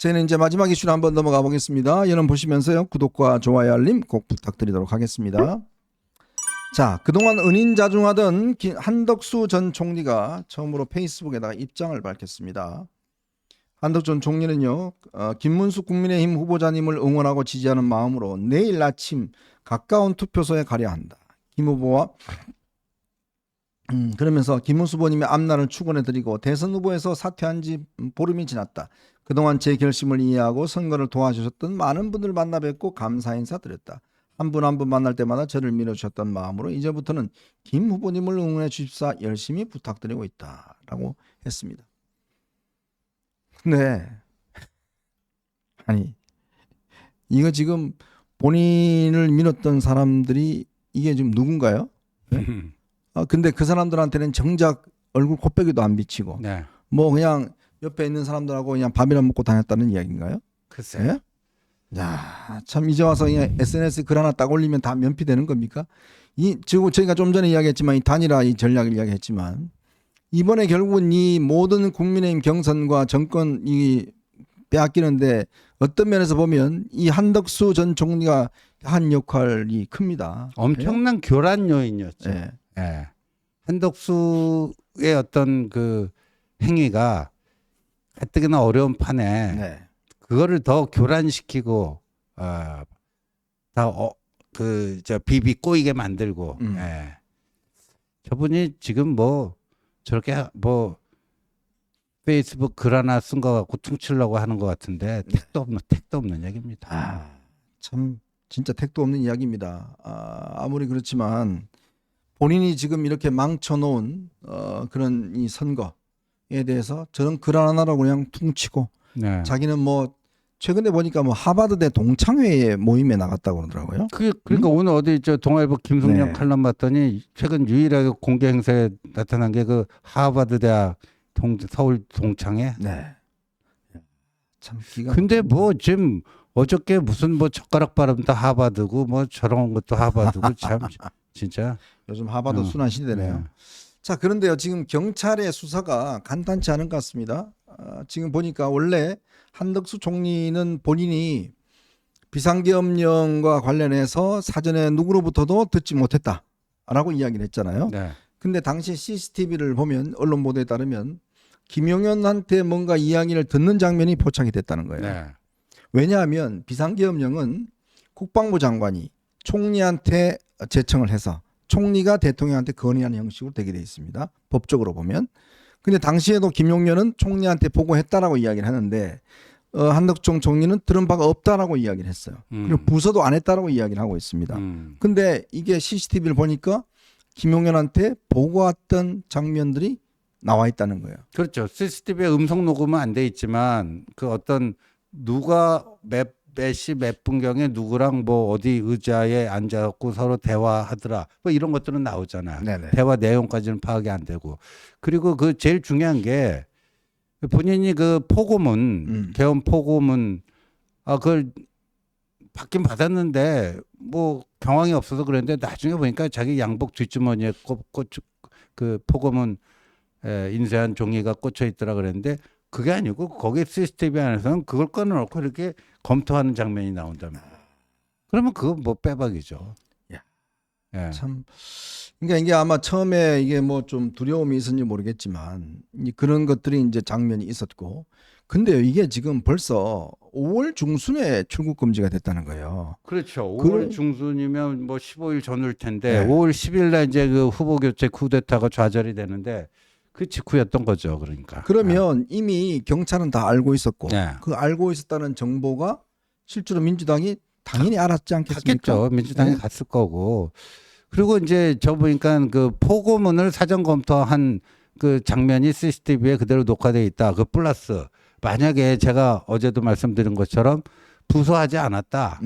저희는 이제 마지막 이슈로 한번 넘어가 보겠습니다. 여러분 보시면서요. 구독과 좋아요 알림 꼭 부탁드리도록 하겠습니다. 자, 그동안 은인자중하던 한덕수 전 총리가 처음으로 페이스북에다가 입장을 밝혔습니다. 한덕수 전 총리는요. 김문수 국민의힘 후보자님을 응원하고 지지하는 마음으로 내일 아침 가까운 투표소에 가려 한다. 김 후보와 그러면서 김문수 후보님의 앞날을 축원해드리고 대선 후보에서 사퇴한 지 보름이 지났다. 그동안 제 결심을 이해하고 선거를 도와주셨던 많은 분들 만나 뵙고 감사 인사 드렸다. 한 분 한 분 만날 때마다 저를 밀어주셨던 마음으로 이제부터는 김 후보님을 응원해 주십사 열심히 부탁드리고 있다라고 했습니다. 네. 아니 이거 지금 본인을 밀었던 사람들이 이게 지금 누군가요? 네? 근데 그 사람들한테는 정작 얼굴 곱빼기도 안 비치고 네. 뭐 그냥 옆에 있는 사람들하고 그냥 밥이나 먹고 다녔다는 이야기인가요? 글쎄요. 네? 야, 참 이제 와서 그냥 SNS에 글 하나 딱 올리면 다 면피되는 겁니까? 지금 저희가 좀 전에 이야기했지만 이 단일화 이 전략을 이야기했지만 이번에 결국은 이 모든 국민의힘 경선과 정권 이 빼앗기는데 어떤 면에서 보면 이 한덕수 전 총리가 한 역할이 큽니다. 엄청난 교란 요인이었죠. 네. 예. 한덕수의 어떤 그 행위가 가뜩이나 어려운 판에 네. 그거를 더 교란시키고 비비 꼬이게 만들고 예. 저분이 지금 뭐 저렇게 뭐 페이스북 글 하나 쓴 거 갖고 퉁치려고 하는 것 같은데 택도 없는 얘기입니다. 참 진짜 택도 없는 이야기입니다. 아무리 그렇지만 본인이 지금 이렇게 망쳐놓은 그런 이 선거에 대해서 저런 글 하나라고 그냥 퉁치고 네. 자기는 뭐 최근에 보니까 뭐 하버드대 동창회 모임에 나갔다고 그러더라고요. 그러니까 오늘 어디 저 동아일보 김성령 네. 칼럼 봤더니 최근 유일하게 공개 행사에 나타난 게 그 하버드 대학 서울 동창회. 네. 참 기가. 근데 뭐 지금 어저께 무슨 뭐 젓가락 발음도 하버드고 뭐 저런 것도 하버드고 참 진짜 요즘 하버드 순환 시대네요. 네. 자, 그런데요. 지금 경찰의 수사가 간단치 않은 것 같습니다. 지금 보니까 원래 한덕수 총리는 본인이 비상계엄령과 관련해서 사전에 누구로부터도 듣지 못했다라고 이야기를 했잖아요. 네. 근데 당시 CCTV를 보면 언론 보도에 따르면 김용현한테 뭔가 이야기를 듣는 장면이 포착이 됐다는 거예요. 네. 왜냐하면 비상계엄령은 국방부 장관이 총리한테 제청을 해서 총리가 대통령한테 건의하는 형식으로 되게 돼 있습니다. 법적으로 보면. 근데 당시에도 김용현은 총리한테 보고했다라고 이야기를 하는데 한덕수 총리는 들은 바가 없다라고 이야기를 했어요. 그리고 부서도 안 했다라고 이야기를 하고 있습니다. 근데 이게 CCTV를 보니까 김용현한테 보고했던 장면들이 나와 있다는 거예요. 그렇죠. CCTV에 음성 녹음은 안 돼 있지만 그 어떤 누가 몇 시 몇 분경에 누구랑 뭐 어디 의자에 앉아갖고 서로 대화하더라. 뭐 이런 것들은 나오잖아. 네네. 대화 내용까지는 파악이 안 되고. 그리고 그 제일 중요한 게 본인이 그 포고문, 개헌 포고문, 그걸 받긴 받았는데 뭐 경황이 없어서 그랬는데 나중에 보니까 자기 양복 뒷주머니에 그 포고문 인쇄한 종이가 꽂혀 있더라 그랬는데 그게 아니고 거기 CCTV 안에서는 그걸 꺼내놓고 이렇게 검토하는 장면이 나온다면 그러면 그거 뭐 빼박이죠. 야, 예. 참 그러니까 이게 아마 처음에 이게 뭐 좀 두려움이 있었는지 모르겠지만 그런 것들이 이제 장면이 있었고 근데요 이게 지금 벌써 5월 중순에 출국 금지가 됐다는 거예요. 그렇죠. 5월 중순이면 뭐 15일 전일 텐데 네. 5월 10일 날 이제 그 후보 교체 쿠데타가 좌절이 되는데 그 직후였던 거죠. 그러니까. 그러면 이미 경찰은 다 알고 있었고 네. 그 알고 있었다는 정보가 실제로 민주당이 당연히 알았지 않겠습니까? 갔겠죠. 민주당이 네. 갔을 거고. 그리고 이제 저 보니까 그 포고문을 사전 검토한 그 장면이 CCTV에 그대로 녹화돼 있다. 그 플러스 만약에 제가 어제도 말씀드린 것처럼 부서하지 않았다.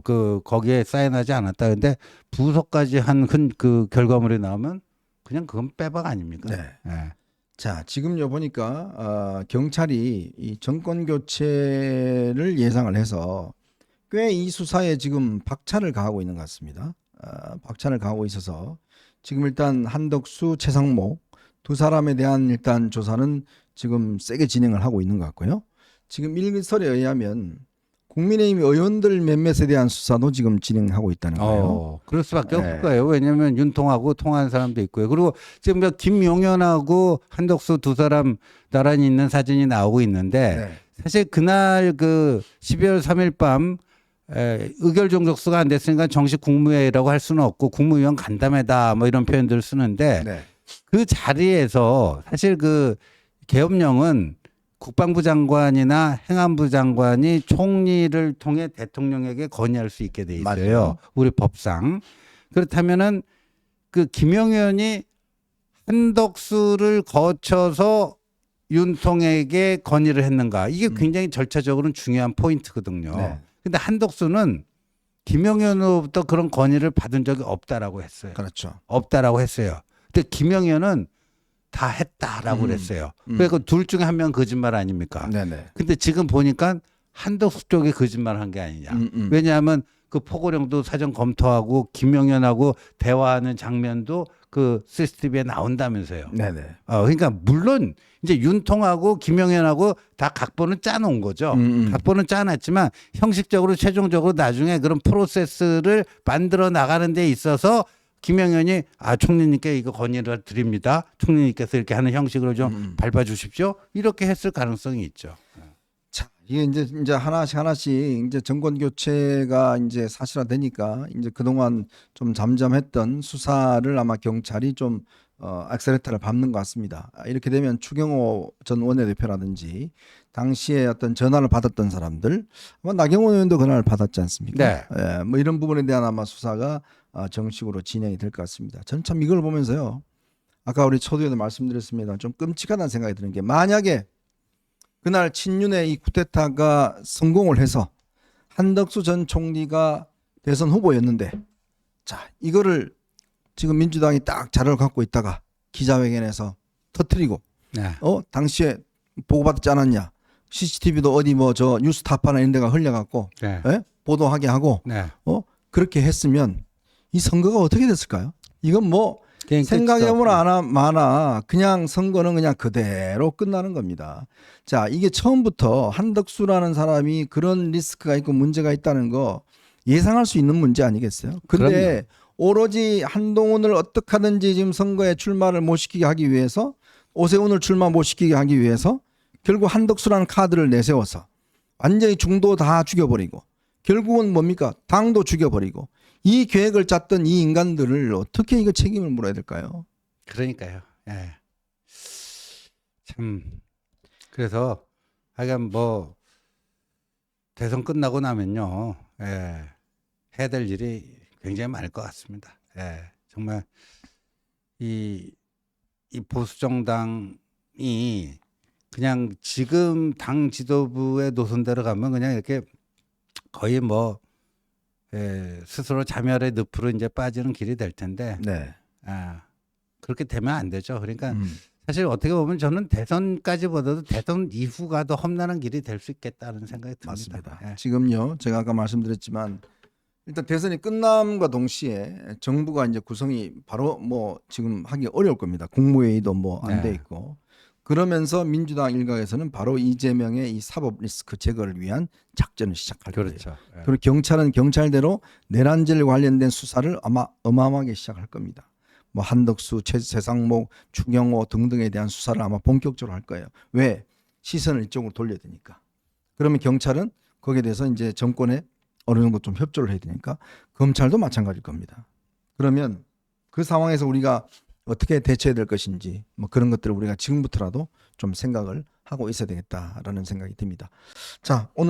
그 거기에 사인하지 않았다. 근데 부서까지 한 그 결과물이 나오면 그냥 그건 빼박 아닙니까? 네. 네. 자, 지금요 보니까 경찰이 이 정권 교체를 예상을 해서 꽤 이 수사에 지금 박차를 가하고 있는 것 같습니다. 박차를 가하고 있어서 지금 일단 한덕수, 최상목 두 사람에 대한 일단 조사는 지금 세게 진행을 하고 있는 것 같고요. 지금 일설에 의하면 국민의힘 의원들 몇몇에 대한 수사도 지금 진행하고 있다는 거예요. 그럴 수밖에 네. 없을 거예요. 왜냐하면 윤통하고 통화한 사람도 있고요. 그리고 지금 뭐 김용현하고 한덕수 두 사람 나란히 있는 사진이 나오고 있는데 네. 사실 그날 그 12월 3일 밤 의결 종족수가 안 됐으니까 정식 국무회의라고 할 수는 없고 국무위원 간담회다 뭐 이런 표현들을 쓰는데 네. 그 자리에서 사실 그 계엄령은 국방부 장관이나 행안부 장관이 총리를 통해 대통령에게 건의할 수 있게 돼 있어요. 맞아요. 우리 법상. 그렇다면은 그 김용현이 한덕수를 거쳐서 윤통에게 건의를 했는가? 이게 굉장히 절차적으로는 중요한 포인트거든요. 네. 근데 한덕수는 김용현으로부터 그런 건의를 받은 적이 없다라고 했어요. 그렇죠. 없다라고 했어요. 근데 김용현은 다 했다라고 그랬어요. 그러니까 둘 중에 한 명은 거짓말 아닙니까? 네네. 근데 지금 보니까 한덕수 쪽이 거짓말한 게 아니냐. 왜냐하면 그 포고령도 사전 검토하고 김용현하고 대화하는 장면도 그 CCTV에 나온다면서요. 네네. 그러니까 물론 이제 윤통하고 김용현하고 다 각본은 짜놓은 거죠. 각본은 짜놨지만 형식적으로 최종적으로 나중에 그런 프로세스를 만들어 나가는 데 있어서 김용현이 총리님께 이거 건의를 드립니다. 총리님께서 이렇게 하는 형식으로 좀 밟아주십시오. 이렇게 했을 가능성이 있죠. 자, 이게 이제 하나씩 이제 정권 교체가 이제 사실화되니까 이제 그동안 좀 잠잠했던 수사를 아마 경찰이 좀 액셀레터를 밟는 것 같습니다. 이렇게 되면 추경호 전 원내대표라든지 당시에 어떤 전화를 받았던 사람들, 아마 나경원 의원도 그날 받았지 않습니까? 네. 예, 뭐 이런 부분에 대한 아마 수사가 정식으로 진행이 될 것 같습니다. 저는 참 이걸 보면서요, 아까 우리 초두에도 말씀드렸습니다. 좀 끔찍하다는 생각이 드는 게, 만약에 그날 친윤의 이 쿠데타가 성공을 해서 한덕수 전 총리가 대선 후보였는데, 자, 이거를 지금 민주당이 딱 자료를 갖고 있다가 기자회견에서 터뜨리고, 네. 당시에 보고받지 않았냐? CCTV도 어디 뭐 저 뉴스타파나 이런 데가 흘려갖고 네. 보도하게 하고 네. 그렇게 했으면 이 선거가 어떻게 됐을까요? 이건 뭐 생각해보나 마나 그냥 선거는 그냥 그대로 끝나는 겁니다. 자, 이게 처음부터 한덕수라는 사람이 그런 리스크가 있고 문제가 있다는 거 예상할 수 있는 문제 아니겠어요? 근데 그럼요. 오로지 한동훈을 어떻게 하든지 지금 선거에 출마를 못 시키게 하기 위해서, 오세훈을 출마 못 시키게 하기 위해서 결국 한덕수라는 카드를 내세워서 완전히 중도 다 죽여버리고, 결국은 뭡니까? 당도 죽여버리고, 이 계획을 짰던 이 인간들을 어떻게 이거 책임을 물어야 될까요? 그러니까요. 예. 참 그래서 하여간 뭐 대선 끝나고 나면요, 해야 될 일이 굉장히 많을 것 같습니다. 정말 이 보수 정당이 그냥 지금 당 지도부의 노선대로 가면 그냥 이렇게 거의 뭐 스스로 자멸의 늪으로 이제 빠지는 길이 될 텐데, 네. 그렇게 되면 안 되죠. 그러니까 사실 어떻게 보면 저는 대선까지보다도 대선 이후가 더 험난한 길이 될 수 있겠다는 생각이 듭니다. 맞습니다. 지금요, 제가 아까 말씀드렸지만 일단 대선이 끝남과 동시에 정부가 이제 구성이 바로 뭐 지금 하기 어려울 겁니다. 국무회의도 뭐 안 돼 네. 있고, 그러면서 민주당 일각에서는 바로 이재명의 이 사법 리스크 제거를 위한 작전을 시작할 거예요. 그렇죠. 그리고 경찰은 경찰대로 내란죄를 관련된 수사를 아마 어마어마하게 시작할 겁니다. 뭐 한덕수, 최상목, 추경호 등등에 대한 수사를 아마 본격적으로 할 거예요. 왜? 시선을 이쪽으로 돌려야 되니까. 그러면 경찰은 거기에 대해서 이제 정권에 어느 정도 좀 협조를 해야 되니까 검찰도 마찬가지일 겁니다. 그러면 그 상황에서 우리가 어떻게 대처해야 될 것인지 뭐 그런 것들을 우리가 지금부터라도 좀 생각을 하고 있어야 되겠다라는 생각이 듭니다. 자, 오늘